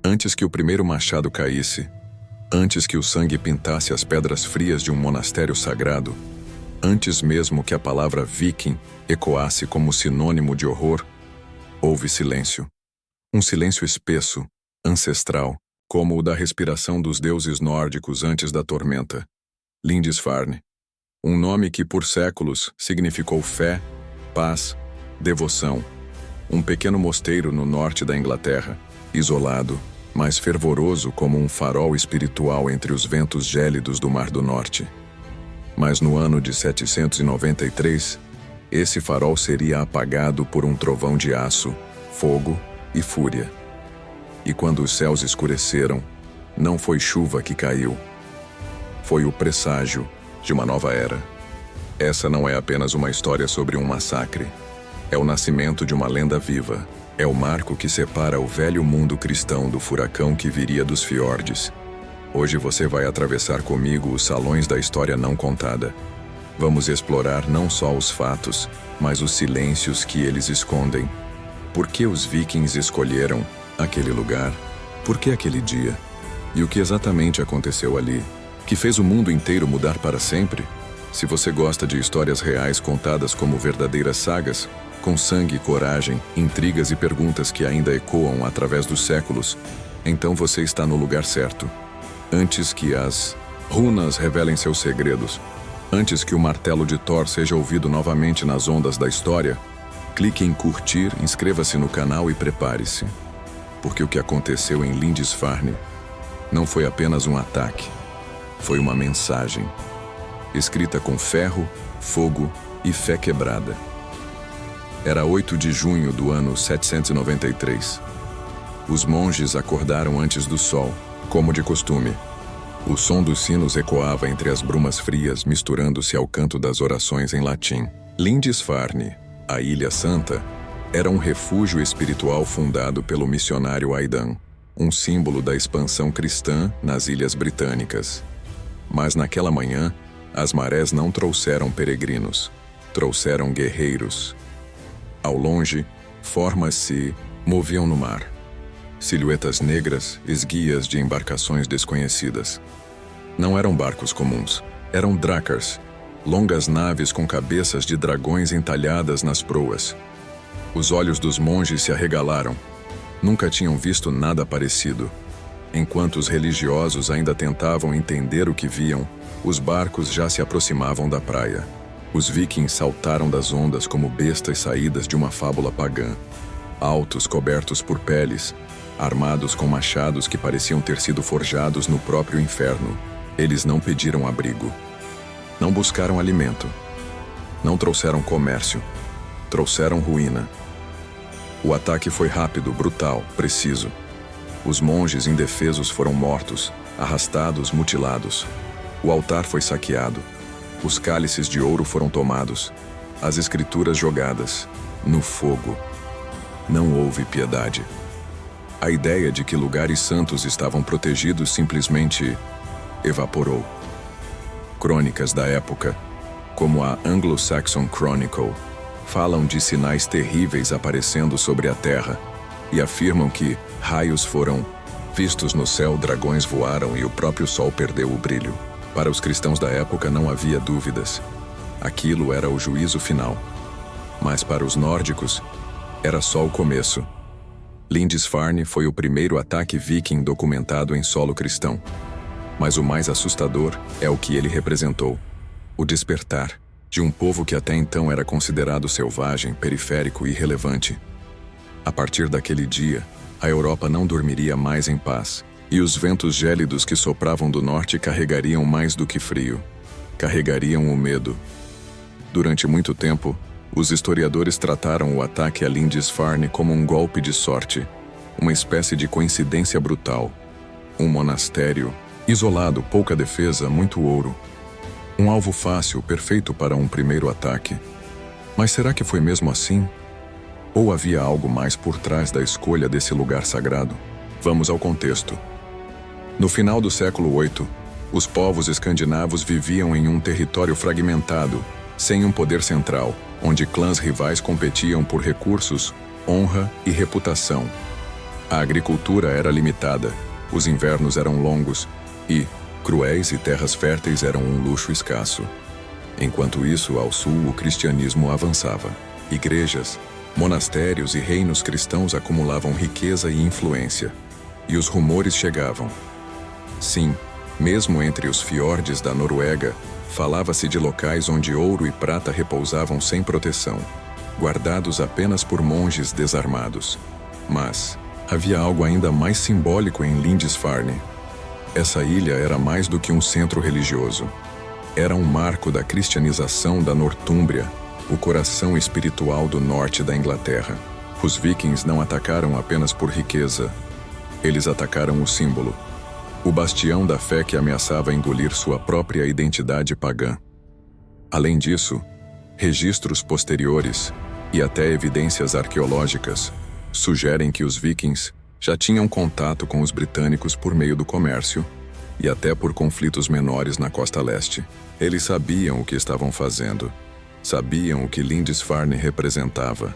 Antes que o primeiro machado caísse, antes que o sangue pintasse as pedras frias de um monastério sagrado, antes mesmo que a palavra viking ecoasse como sinônimo de horror, houve silêncio. Um silêncio espesso, ancestral, como o da respiração dos deuses nórdicos antes da tormenta. Lindisfarne. Um nome que por séculos significou fé, paz, devoção. Um pequeno mosteiro no norte da Inglaterra, isolado, mas fervoroso como um farol espiritual entre os ventos gélidos do Mar do Norte. Mas no ano de 793, esse farol seria apagado por um trovão de aço, fogo e fúria. E quando os céus escureceram, não foi chuva que caiu. Foi o presságio de uma nova era. Essa não é apenas uma história sobre um massacre. É o nascimento de uma lenda viva. É o marco que separa o velho mundo cristão do furacão que viria dos fiordes. Hoje você vai atravessar comigo os salões da história não contada. Vamos explorar não só os fatos, mas os silêncios que eles escondem. Por que os vikings escolheram aquele lugar? Por que aquele dia? E o que exatamente aconteceu ali? Que fez o mundo inteiro mudar para sempre? Se você gosta de histórias reais contadas como verdadeiras sagas, com sangue, coragem, intrigas e perguntas que ainda ecoam através dos séculos, então você está no lugar certo. Antes que as runas revelem seus segredos, antes que o martelo de Thor seja ouvido novamente nas ondas da história, clique em curtir, inscreva-se no canal e prepare-se. Porque o que aconteceu em Lindisfarne não foi apenas um ataque, foi uma mensagem, escrita com ferro, fogo e fé quebrada. Era 8 de junho do ano 793. Os monges acordaram antes do sol, como de costume. O som dos sinos ecoava entre as brumas frias, misturando-se ao canto das orações em latim. Lindisfarne, a Ilha Santa, era um refúgio espiritual fundado pelo missionário Aidan, um símbolo da expansão cristã nas Ilhas Britânicas. Mas naquela manhã, as marés não trouxeram peregrinos, trouxeram guerreiros. Ao longe, formas se moviam no mar. Silhuetas negras, esguias de embarcações desconhecidas. Não eram barcos comuns, eram drakars, longas naves com cabeças de dragões entalhadas nas proas. Os olhos dos monges se arregalaram. Nunca tinham visto nada parecido. Enquanto os religiosos ainda tentavam entender o que viam, os barcos já se aproximavam da praia. Os vikings saltaram das ondas como bestas saídas de uma fábula pagã. Altos, cobertos por peles, armados com machados que pareciam ter sido forjados no próprio inferno. Eles não pediram abrigo. Não buscaram alimento. Não trouxeram comércio. Trouxeram ruína. O ataque foi rápido, brutal, preciso. Os monges indefesos foram mortos, arrastados, mutilados. O altar foi saqueado. Os cálices de ouro foram tomados. As escrituras jogadas no fogo. Não houve piedade. A ideia de que lugares santos estavam protegidos simplesmente evaporou. Crônicas da época, como a Anglo-Saxon Chronicle, falam de sinais terríveis aparecendo sobre a terra e afirmam que raios foram vistos no céu, dragões voaram e o próprio sol perdeu o brilho. Para os cristãos da época não havia dúvidas. Aquilo era o juízo final. Mas para os nórdicos, era só o começo. Lindisfarne foi o primeiro ataque viking documentado em solo cristão. Mas o mais assustador é o que ele representou: o despertar de um povo que até então era considerado selvagem, periférico e irrelevante. A partir daquele dia, a Europa não dormiria mais em paz, e os ventos gélidos que sopravam do norte carregariam mais do que frio. Carregariam o medo. Durante muito tempo, os historiadores trataram o ataque a Lindisfarne como um golpe de sorte, uma espécie de coincidência brutal. Um monastério, isolado, pouca defesa, muito ouro. Um alvo fácil, perfeito para um primeiro ataque. Mas será que foi mesmo assim? Ou havia algo mais por trás da escolha desse lugar sagrado? Vamos ao contexto. No final do século VIII, os povos escandinavos viviam em um território fragmentado, sem um poder central, onde clãs rivais competiam por recursos, honra e reputação. A agricultura era limitada, os invernos eram longos e, cruéis e terras férteis eram um luxo escasso. Enquanto isso, ao sul, o cristianismo avançava. Igrejas, monastérios e reinos cristãos acumulavam riqueza e influência. E os rumores chegavam. Sim, mesmo entre os fiordes da Noruega, falava-se de locais onde ouro e prata repousavam sem proteção, guardados apenas por monges desarmados. Mas havia algo ainda mais simbólico em Lindisfarne. Essa ilha era mais do que um centro religioso. Era um marco da cristianização da Nortúmbria, o coração espiritual do norte da Inglaterra. Os vikings não atacaram apenas por riqueza. Eles atacaram o símbolo, o bastião da fé que ameaçava engolir sua própria identidade pagã. Além disso, registros posteriores e até evidências arqueológicas sugerem que os vikings já tinham contato com os britânicos por meio do comércio e até por conflitos menores na costa leste. Eles sabiam o que estavam fazendo, sabiam o que Lindisfarne representava,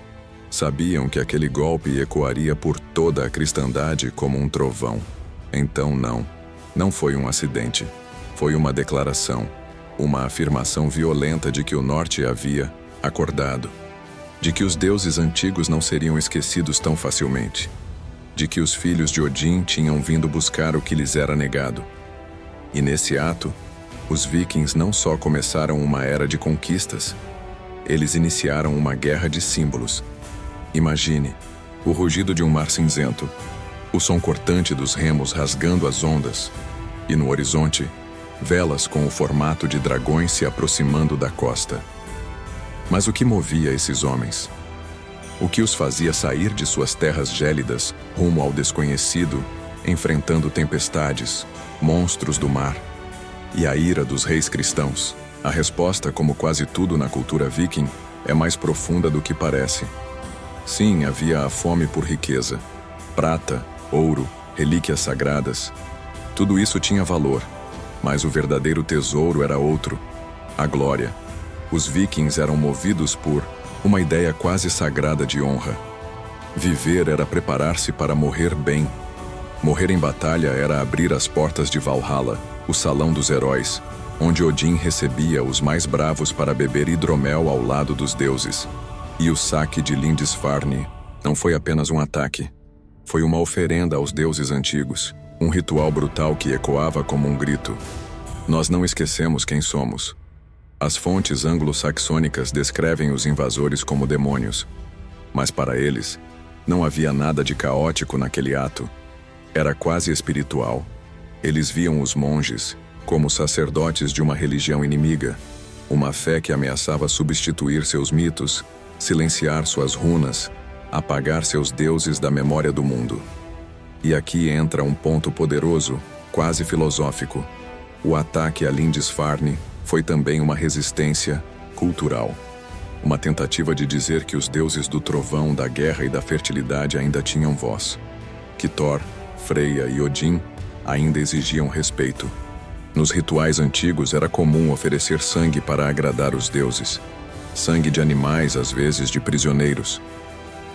sabiam que aquele golpe ecoaria por toda a cristandade como um trovão. Então não foi um acidente, foi uma declaração, uma afirmação violenta de que o norte havia acordado, de que os deuses antigos não seriam esquecidos tão facilmente, de que os filhos de Odin tinham vindo buscar o que lhes era negado. E nesse ato, os vikings não só começaram uma era de conquistas, eles iniciaram uma guerra de símbolos. Imagine o rugido de um mar cinzento, o som cortante dos remos rasgando as ondas, e no horizonte, velas com o formato de dragões se aproximando da costa. Mas o que movia esses homens? O que os fazia sair de suas terras gélidas rumo ao desconhecido, enfrentando tempestades, monstros do mar e a ira dos reis cristãos? A resposta, como quase tudo na cultura viking, é mais profunda do que parece. Sim, havia a fome por riqueza. Prata, ouro, relíquias sagradas. Tudo isso tinha valor, mas o verdadeiro tesouro era outro: a glória. Os vikings eram movidos por uma ideia quase sagrada de honra. Viver era preparar-se para morrer bem. Morrer em batalha era abrir as portas de Valhalla, o salão dos heróis, onde Odin recebia os mais bravos para beber hidromel ao lado dos deuses. E o saque de Lindisfarne não foi apenas um ataque. Foi uma oferenda aos deuses antigos, um ritual brutal que ecoava como um grito. Nós não esquecemos quem somos. As fontes anglo-saxônicas descrevem os invasores como demônios, mas para eles, não havia nada de caótico naquele ato. Era quase espiritual. Eles viam os monges como sacerdotes de uma religião inimiga, uma fé que ameaçava substituir seus mitos, silenciar suas runas, apagar seus deuses da memória do mundo. E aqui entra um ponto poderoso, quase filosófico. O ataque a Lindisfarne foi também uma resistência cultural. Uma tentativa de dizer que os deuses do trovão, da guerra e da fertilidade ainda tinham voz. Que Thor, Freya e Odin ainda exigiam respeito. Nos rituais antigos era comum oferecer sangue para agradar os deuses. Sangue de animais, às vezes de prisioneiros.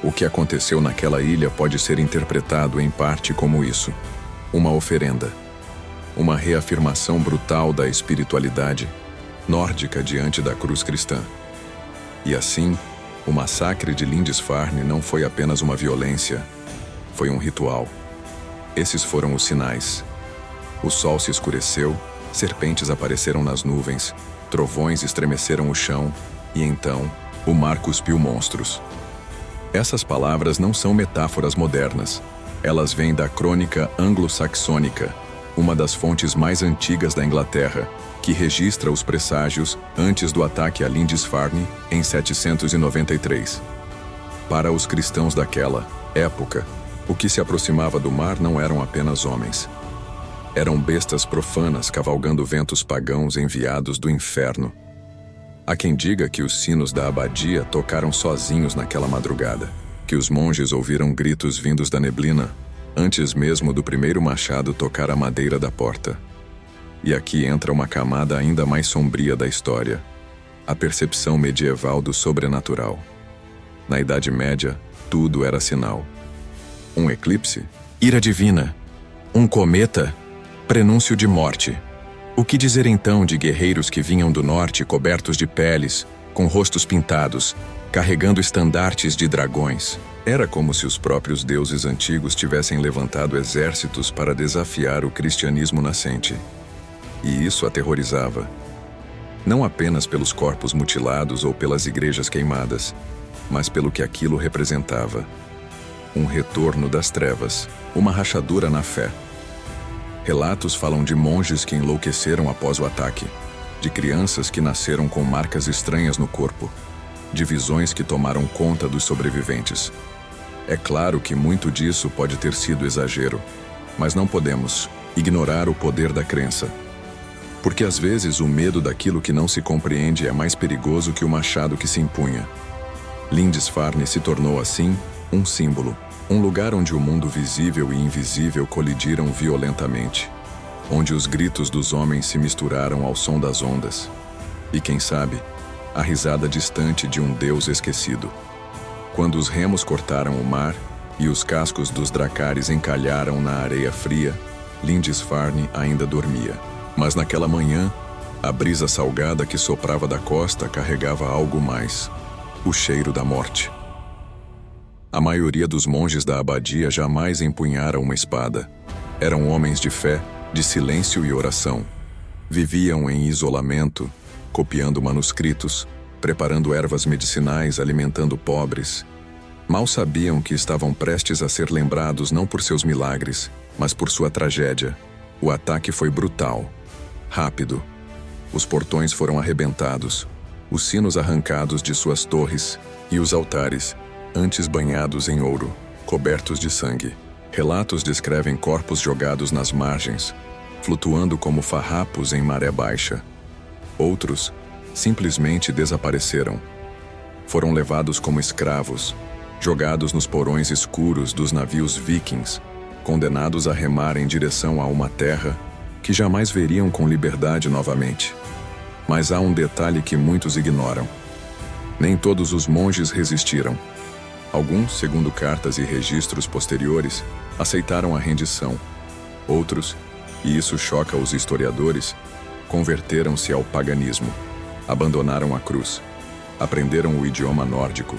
O que aconteceu naquela ilha pode ser interpretado em parte como isso: uma oferenda. Uma reafirmação brutal da espiritualidade nórdica diante da cruz cristã. E assim, o massacre de Lindisfarne não foi apenas uma violência, foi um ritual. Esses foram os sinais. O sol se escureceu, serpentes apareceram nas nuvens, trovões estremeceram o chão, e então, o mar cuspiu monstros. Essas palavras não são metáforas modernas. Elas vêm da Crônica Anglo-Saxônica, uma das fontes mais antigas da Inglaterra, que registra os presságios antes do ataque a Lindisfarne em 793. Para os cristãos daquela época, o que se aproximava do mar não eram apenas homens. Eram bestas profanas cavalgando ventos pagãos enviados do inferno. Há quem diga que os sinos da abadia tocaram sozinhos naquela madrugada, que os monges ouviram gritos vindos da neblina, antes mesmo do primeiro machado tocar a madeira da porta. E aqui entra uma camada ainda mais sombria da história: a percepção medieval do sobrenatural. Na Idade Média, tudo era sinal. Um eclipse? Ira divina. Um cometa? Prenúncio de morte. O que dizer então de guerreiros que vinham do norte cobertos de peles, com rostos pintados, carregando estandartes de dragões? Era como se os próprios deuses antigos tivessem levantado exércitos para desafiar o cristianismo nascente. E isso aterrorizava. Não apenas pelos corpos mutilados ou pelas igrejas queimadas, mas pelo que aquilo representava. Um retorno das trevas, uma rachadura na fé. Relatos falam de monges que enlouqueceram após o ataque, de crianças que nasceram com marcas estranhas no corpo, de visões que tomaram conta dos sobreviventes. É claro que muito disso pode ter sido exagero, mas não podemos ignorar o poder da crença. Porque às vezes o medo daquilo que não se compreende é mais perigoso que o machado que se empunha. Lindisfarne se tornou assim um símbolo, um lugar onde o mundo visível e invisível colidiram violentamente, onde os gritos dos homens se misturaram ao som das ondas. E quem sabe, a risada distante de um deus esquecido. Quando os remos cortaram o mar e os cascos dos dracares encalharam na areia fria, Lindisfarne ainda dormia. Mas naquela manhã, a brisa salgada que soprava da costa carregava algo mais: o cheiro da morte. A maioria dos monges da abadia jamais empunhara uma espada. Eram homens de fé, de silêncio e oração. Viviam em isolamento, copiando manuscritos, preparando ervas medicinais, alimentando pobres. Mal sabiam que estavam prestes a ser lembrados não por seus milagres, mas por sua tragédia. O ataque foi brutal, rápido. Os portões foram arrebentados, os sinos arrancados de suas torres e os altares, antes banhados em ouro, cobertos de sangue. Relatos descrevem corpos jogados nas margens, flutuando como farrapos em maré baixa. Outros simplesmente desapareceram. Foram levados como escravos, jogados nos porões escuros dos navios vikings, condenados a remar em direção a uma terra que jamais veriam com liberdade novamente. Mas há um detalhe que muitos ignoram. Nem todos os monges resistiram. Alguns, segundo cartas e registros posteriores, aceitaram a rendição. Outros, e isso choca os historiadores, converteram-se ao paganismo. Abandonaram a cruz, aprenderam o idioma nórdico,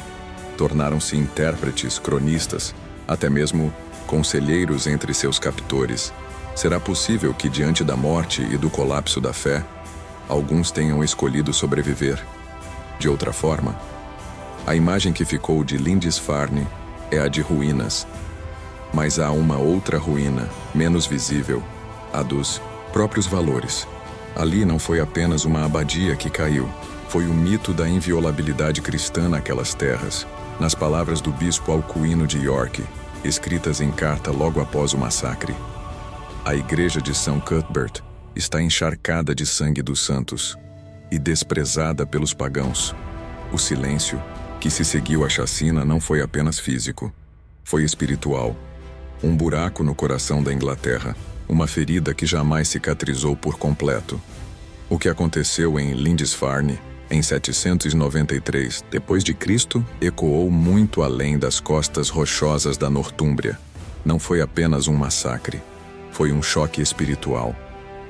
tornaram-se intérpretes, cronistas, até mesmo conselheiros entre seus captores. Será possível que, diante da morte e do colapso da fé, alguns tenham escolhido sobreviver? De outra forma, a imagem que ficou de Lindisfarne é a de ruínas. Mas há uma outra ruína, menos visível, a dos próprios valores. Ali não foi apenas uma abadia que caiu, foi o mito da inviolabilidade cristã naquelas terras, nas palavras do bispo Alcuino de York, escritas em carta logo após o massacre. A igreja de São Cuthbert está encharcada de sangue dos santos e desprezada pelos pagãos. O silêncio que se seguiu à chacina não foi apenas físico, foi espiritual. Um buraco no coração da Inglaterra, uma ferida que jamais cicatrizou por completo. O que aconteceu em Lindisfarne, em 793 d.C., ecoou muito além das costas rochosas da Nortúmbria. Não foi apenas um massacre, foi um choque espiritual.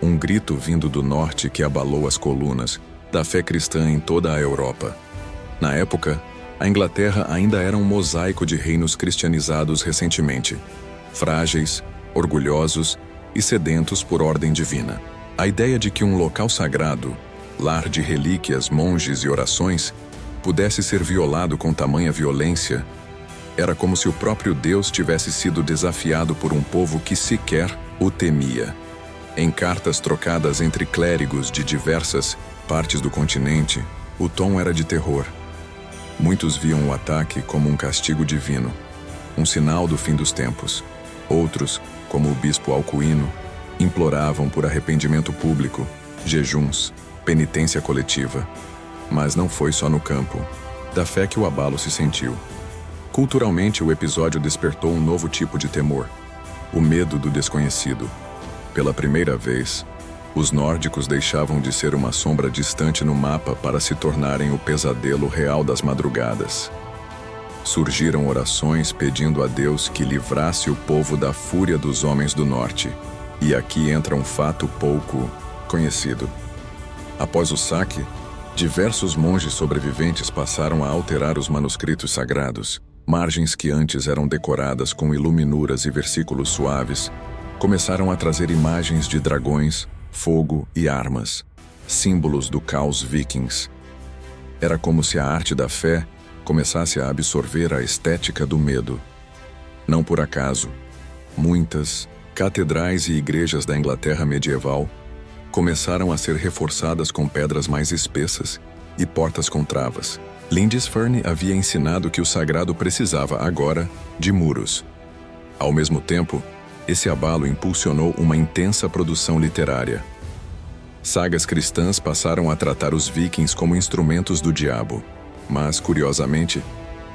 Um grito vindo do norte que abalou as colunas da fé cristã em toda a Europa. Na época, a Inglaterra ainda era um mosaico de reinos cristianizados recentemente, frágeis, orgulhosos e sedentos por ordem divina. A ideia de que um local sagrado, lar de relíquias, monges e orações, pudesse ser violado com tamanha violência, era como se o próprio Deus tivesse sido desafiado por um povo que sequer o temia. Em cartas trocadas entre clérigos de diversas partes do continente, o tom era de terror. Muitos viam o ataque como um castigo divino, um sinal do fim dos tempos. Outros, como o bispo Alcuino, imploravam por arrependimento público, jejuns, penitência coletiva. Mas não foi só no campo da fé que o abalo se sentiu. Culturalmente, o episódio despertou um novo tipo de temor, o medo do desconhecido. Pela primeira vez, os nórdicos deixavam de ser uma sombra distante no mapa para se tornarem o pesadelo real das madrugadas. surgiram orações pedindo a Deus que livrasse o povo da fúria dos homens do norte. E aqui entra um fato pouco conhecido. Após o saque, diversos monges sobreviventes passaram a alterar os manuscritos sagrados. Margens que antes eram decoradas com iluminuras e versículos suaves, começaram a trazer imagens de dragões, fogo e armas, símbolos do caos vikings. Era como se a arte da fé começasse a absorver a estética do medo. Não por acaso, muitas catedrais e igrejas da Inglaterra medieval começaram a ser reforçadas com pedras mais espessas e portas com travas. Lindisfarne havia ensinado que o sagrado precisava agora de muros. Ao mesmo tempo, esse abalo impulsionou uma intensa produção literária. Sagas cristãs passaram a tratar os vikings como instrumentos do diabo, mas, curiosamente,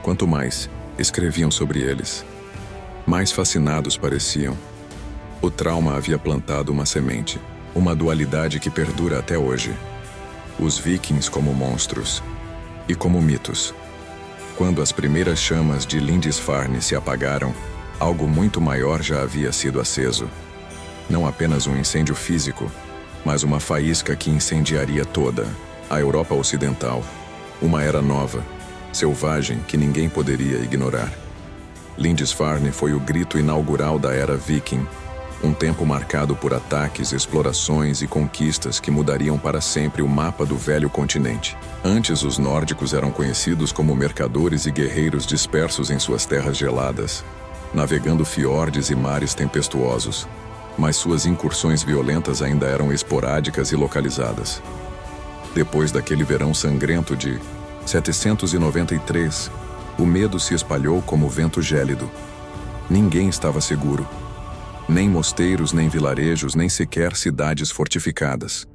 quanto mais escreviam sobre eles, mais fascinados pareciam. O trauma havia plantado uma semente, uma dualidade que perdura até hoje. Os vikings como monstros e como mitos. Quando as primeiras chamas de Lindisfarne se apagaram, algo muito maior já havia sido aceso. Não apenas um incêndio físico, mas uma faísca que incendiaria toda a Europa Ocidental. Uma era nova, selvagem, que ninguém poderia ignorar. Lindisfarne foi o grito inaugural da era viking, um tempo marcado por ataques, explorações e conquistas que mudariam para sempre o mapa do velho continente. Antes, os nórdicos eram conhecidos como mercadores e guerreiros dispersos em suas terras geladas, navegando fiordes e mares tempestuosos, mas suas incursões violentas ainda eram esporádicas e localizadas. Depois daquele verão sangrento de 793, o medo se espalhou como vento gélido. Ninguém estava seguro. Nem mosteiros, nem vilarejos, nem sequer cidades fortificadas.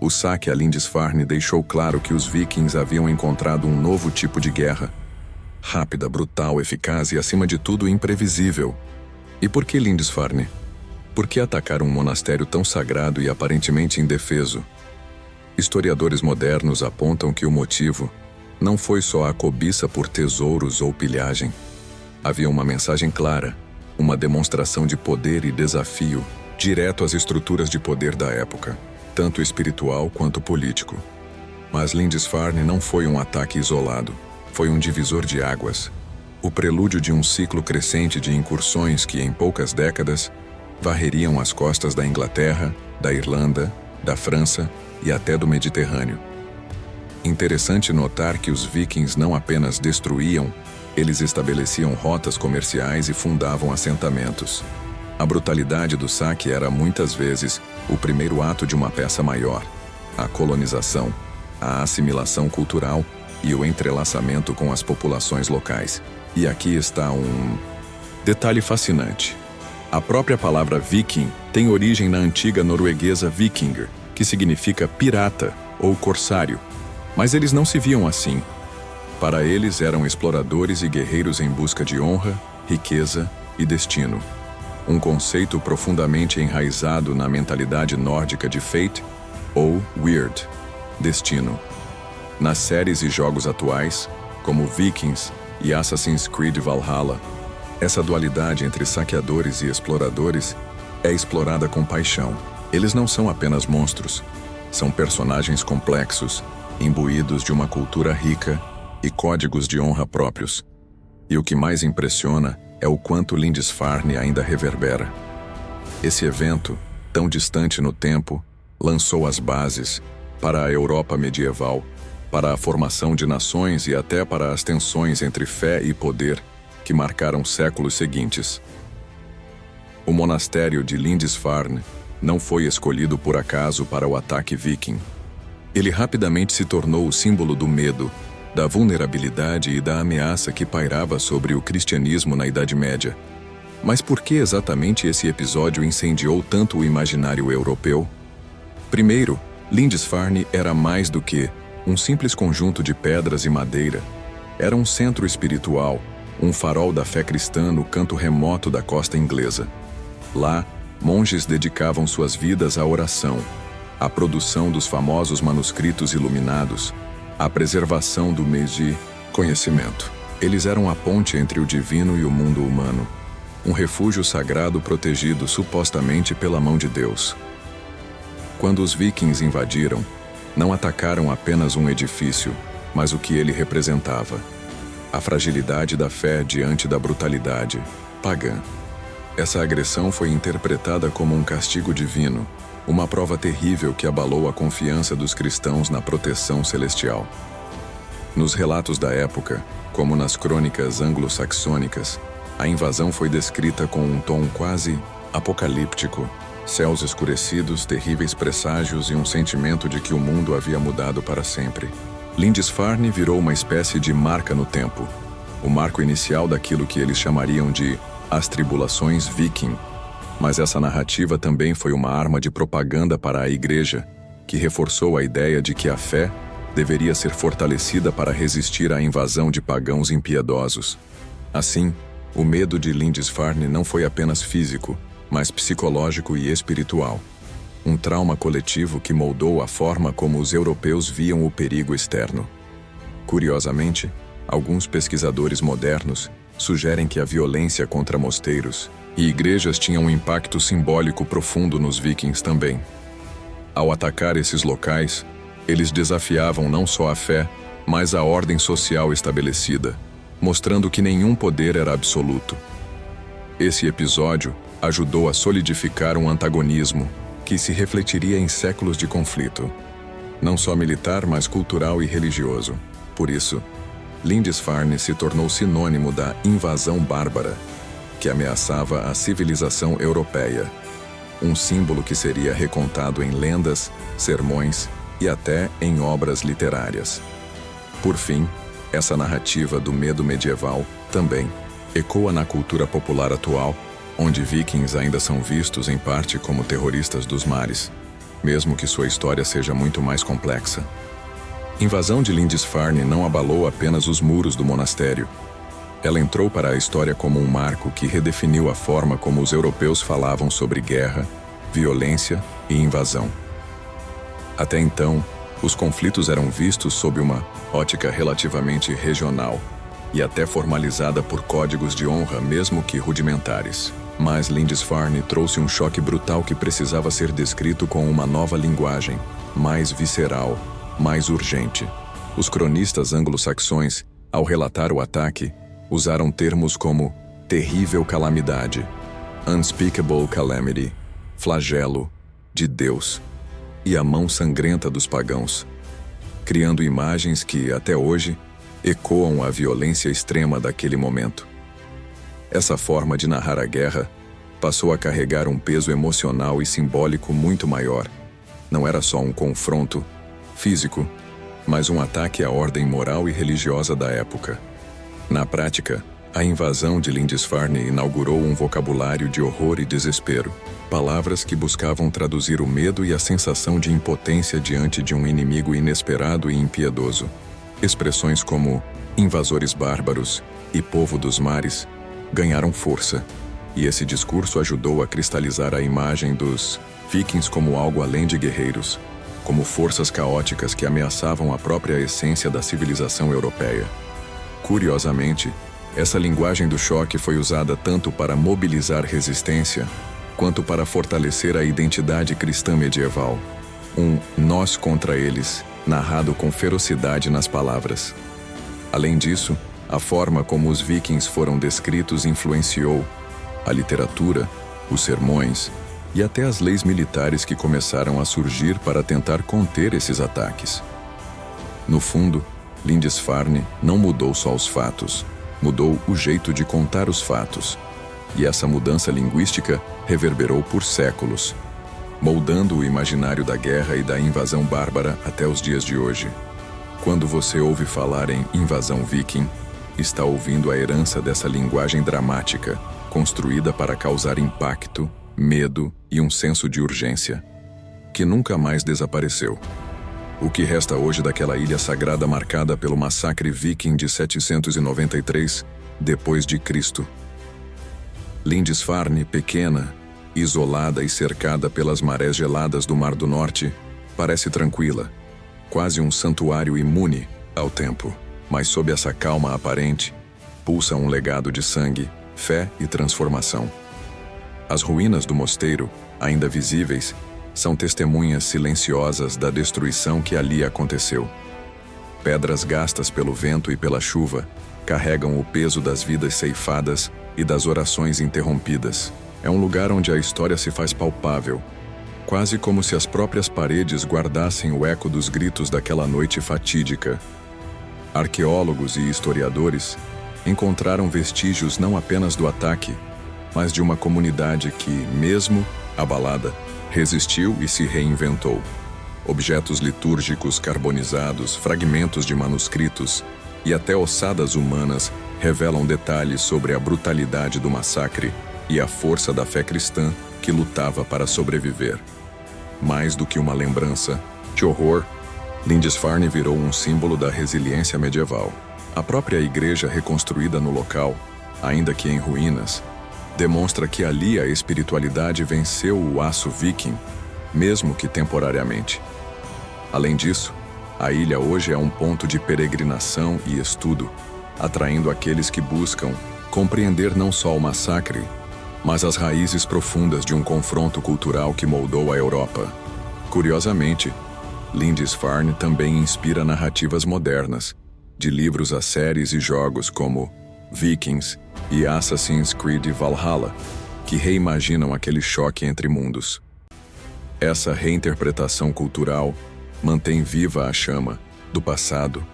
O saque a Lindisfarne deixou claro que os vikings haviam encontrado um novo tipo de guerra. Rápida, brutal, eficaz e, acima de tudo, imprevisível. E por que Lindisfarne? Por que atacar um monastério tão sagrado e aparentemente indefeso? Historiadores modernos apontam que o motivo não foi só a cobiça por tesouros ou pilhagem. Havia uma mensagem clara, uma demonstração de poder e desafio direto às estruturas de poder da época, tanto espiritual quanto político. Mas Lindisfarne não foi um ataque isolado, foi um divisor de águas, o prelúdio de um ciclo crescente de incursões que, em poucas décadas, varreriam as costas da Inglaterra, da Irlanda, da França e até do Mediterrâneo. Interessante notar que os vikings não apenas destruíam, eles estabeleciam rotas comerciais e fundavam assentamentos. A brutalidade do saque era muitas vezes o primeiro ato de uma peça maior: a colonização, a assimilação cultural e o entrelaçamento com as populações locais. E aqui está um detalhe fascinante. A própria palavra viking tem origem na antiga norueguesa vikingr, que significa pirata ou corsário. Mas eles não se viam assim. Para eles eram exploradores e guerreiros em busca de honra, riqueza e destino. Um conceito profundamente enraizado na mentalidade nórdica de fate ou weird, destino. Nas séries e jogos atuais, como Vikings e Assassin's Creed Valhalla, essa dualidade entre saqueadores e exploradores é explorada com paixão. Eles não são apenas monstros, são personagens complexos, imbuídos de uma cultura rica e códigos de honra próprios. E o que mais impressiona é o quanto Lindisfarne ainda reverbera. Esse evento, tão distante no tempo, lançou as bases para a Europa medieval, para a formação de nações e até para as tensões entre fé e poder que marcaram séculos seguintes. O monastério de Lindisfarne não foi escolhido por acaso para o ataque viking. Ele rapidamente se tornou o símbolo do medo, da vulnerabilidade e da ameaça que pairava sobre o cristianismo na Idade Média. Mas por que exatamente esse episódio incendiou tanto o imaginário europeu? Primeiro, Lindisfarne era mais do que um simples conjunto de pedras e madeira. Era um centro espiritual, um farol da fé cristã no canto remoto da costa inglesa. Lá, monges dedicavam suas vidas à oração, à produção dos famosos manuscritos iluminados, à preservação do meio de conhecimento. Eles eram a ponte entre o divino e o mundo humano, um refúgio sagrado protegido supostamente pela mão de Deus. Quando os vikings invadiram, não atacaram apenas um edifício, mas o que ele representava: a fragilidade da fé diante da brutalidade pagã. Essa agressão foi interpretada como um castigo divino, uma prova terrível que abalou a confiança dos cristãos na proteção celestial. Nos relatos da época, como nas crônicas anglo-saxônicas, a invasão foi descrita com um tom quase apocalíptico: céus escurecidos, terríveis presságios e um sentimento de que o mundo havia mudado para sempre. Lindisfarne virou uma espécie de marca no tempo, o marco inicial daquilo que eles chamariam de as tribulações viking. Mas essa narrativa também foi uma arma de propaganda para a Igreja, que reforçou a ideia de que a fé deveria ser fortalecida para resistir à invasão de pagãos impiedosos. Assim, o medo de Lindisfarne não foi apenas físico, mas psicológico e espiritual. Um trauma coletivo que moldou a forma como os europeus viam o perigo externo. Curiosamente, alguns pesquisadores modernos sugerem que a violência contra mosteiros e igrejas tinha um impacto simbólico profundo nos vikings também. Ao atacar esses locais, eles desafiavam não só a fé, mas a ordem social estabelecida, mostrando que nenhum poder era absoluto. Esse episódio ajudou a solidificar um antagonismo que se refletiria em séculos de conflito, não só militar, mas cultural e religioso. Por isso, Lindisfarne se tornou sinônimo da invasão bárbara, que ameaçava a civilização europeia, um símbolo que seria recontado em lendas, sermões e até em obras literárias. Por fim, essa narrativa do medo medieval também ecoa na cultura popular atual, onde vikings ainda são vistos em parte como terroristas dos mares, mesmo que sua história seja muito mais complexa. A invasão de Lindisfarne não abalou apenas os muros do monastério. Ela entrou para a história como um marco que redefiniu a forma como os europeus falavam sobre guerra, violência e invasão. Até então, os conflitos eram vistos sob uma ótica relativamente regional e até formalizada por códigos de honra, mesmo que rudimentares. Mas Lindisfarne trouxe um choque brutal que precisava ser descrito com uma nova linguagem, mais visceral, mais urgente. Os cronistas anglo-saxões, ao relatar o ataque, usaram termos como terrível calamidade, unspeakable calamity, flagelo, de Deus, e a mão sangrenta dos pagãos, criando imagens que, até hoje, ecoam a violência extrema daquele momento. Essa forma de narrar a guerra passou a carregar um peso emocional e simbólico muito maior. Não era só um confronto físico, mas um ataque à ordem moral e religiosa da época. Na prática, a invasão de Lindisfarne inaugurou um vocabulário de horror e desespero, palavras que buscavam traduzir o medo e a sensação de impotência diante de um inimigo inesperado e impiedoso. Expressões como invasores bárbaros e povo dos mares ganharam força, e esse discurso ajudou a cristalizar a imagem dos vikings como algo além de guerreiros, como forças caóticas que ameaçavam a própria essência da civilização europeia. Curiosamente, essa linguagem do choque foi usada tanto para mobilizar resistência, quanto para fortalecer a identidade cristã medieval. Um nós contra eles, narrado com ferocidade nas palavras. Além disso, a forma como os vikings foram descritos influenciou a literatura, os sermões e até as leis militares que começaram a surgir para tentar conter esses ataques. No fundo, Lindisfarne não mudou só os fatos, mudou o jeito de contar os fatos. E essa mudança linguística reverberou por séculos, moldando o imaginário da guerra e da invasão bárbara até os dias de hoje. Quando você ouve falar em invasão viking, está ouvindo a herança dessa linguagem dramática, construída para causar impacto, medo e um senso de urgência, que nunca mais desapareceu. O que resta hoje daquela ilha sagrada marcada pelo massacre viking de 793 depois de Cristo. Lindisfarne, pequena, isolada e cercada pelas marés geladas do Mar do Norte, parece tranquila, quase um santuário imune ao tempo. Mas sob essa calma aparente, pulsa um legado de sangue, fé e transformação. As ruínas do mosteiro, ainda visíveis, são testemunhas silenciosas da destruição que ali aconteceu. Pedras gastas pelo vento e pela chuva carregam o peso das vidas ceifadas e das orações interrompidas. É um lugar onde a história se faz palpável, quase como se as próprias paredes guardassem o eco dos gritos daquela noite fatídica. Arqueólogos e historiadores encontraram vestígios não apenas do ataque, mas de uma comunidade que, mesmo abalada, resistiu e se reinventou. Objetos litúrgicos carbonizados, fragmentos de manuscritos e até ossadas humanas revelam detalhes sobre a brutalidade do massacre e a força da fé cristã que lutava para sobreviver. Mais do que uma lembrança de horror, Lindisfarne virou um símbolo da resiliência medieval. A própria igreja reconstruída no local, ainda que em ruínas, demonstra que ali a espiritualidade venceu o aço viking, mesmo que temporariamente. Além disso, a ilha hoje é um ponto de peregrinação e estudo, atraindo aqueles que buscam compreender não só o massacre, mas as raízes profundas de um confronto cultural que moldou a Europa. Curiosamente, Lindisfarne também inspira narrativas modernas, de livros a séries e jogos como Vikings e Assassin's Creed Valhalla, que reimaginam aquele choque entre mundos. Essa reinterpretação cultural mantém viva a chama do passado,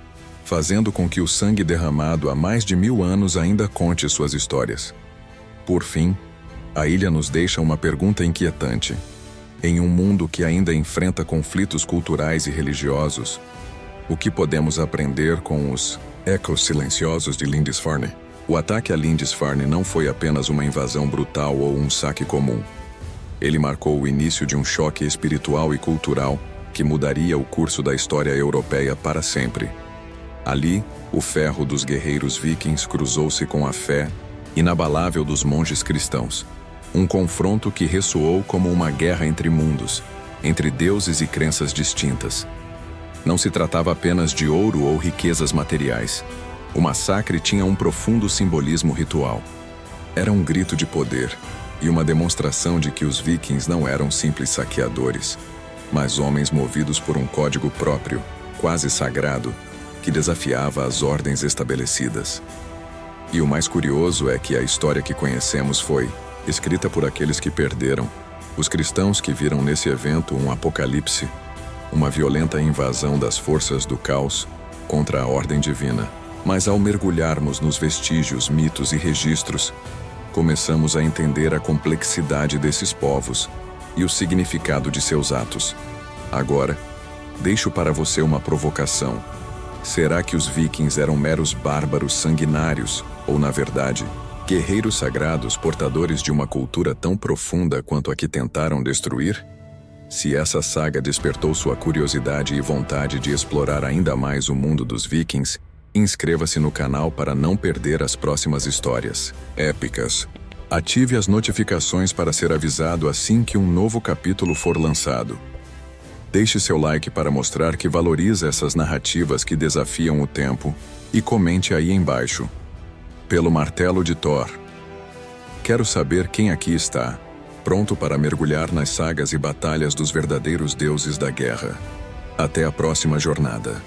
fazendo com que o sangue derramado há mais de 1000 anos ainda conte suas histórias. Por fim, a ilha nos deixa uma pergunta inquietante. Em um mundo que ainda enfrenta conflitos culturais e religiosos, o que podemos aprender com os ecos silenciosos de Lindisfarne? O ataque a Lindisfarne não foi apenas uma invasão brutal ou um saque comum. Ele marcou o início de um choque espiritual e cultural que mudaria o curso da história europeia para sempre. Ali, o ferro dos guerreiros vikings cruzou-se com a fé inabalável dos monges cristãos. Um confronto que ressoou como uma guerra entre mundos, entre deuses e crenças distintas. Não se tratava apenas de ouro ou riquezas materiais. O massacre tinha um profundo simbolismo ritual. Era um grito de poder e uma demonstração de que os vikings não eram simples saqueadores, mas homens movidos por um código próprio, quase sagrado, que desafiava as ordens estabelecidas. E o mais curioso é que a história que conhecemos foi escrita por aqueles que perderam, os cristãos que viram nesse evento um apocalipse, uma violenta invasão das forças do caos contra a ordem divina. Mas ao mergulharmos nos vestígios, mitos e registros, começamos a entender a complexidade desses povos e o significado de seus atos. Agora, deixo para você uma provocação. Será que os vikings eram meros bárbaros sanguinários, ou, na verdade, guerreiros sagrados portadores de uma cultura tão profunda quanto a que tentaram destruir? Se essa saga despertou sua curiosidade e vontade de explorar ainda mais o mundo dos vikings, inscreva-se no canal para não perder as próximas histórias épicas. Ative as notificações para ser avisado assim que um novo capítulo for lançado. Deixe seu like para mostrar que valoriza essas narrativas que desafiam o tempo e comente aí embaixo. Pelo martelo de Thor. Quero saber quem aqui está, pronto para mergulhar nas sagas e batalhas dos verdadeiros deuses da guerra. Até a próxima jornada.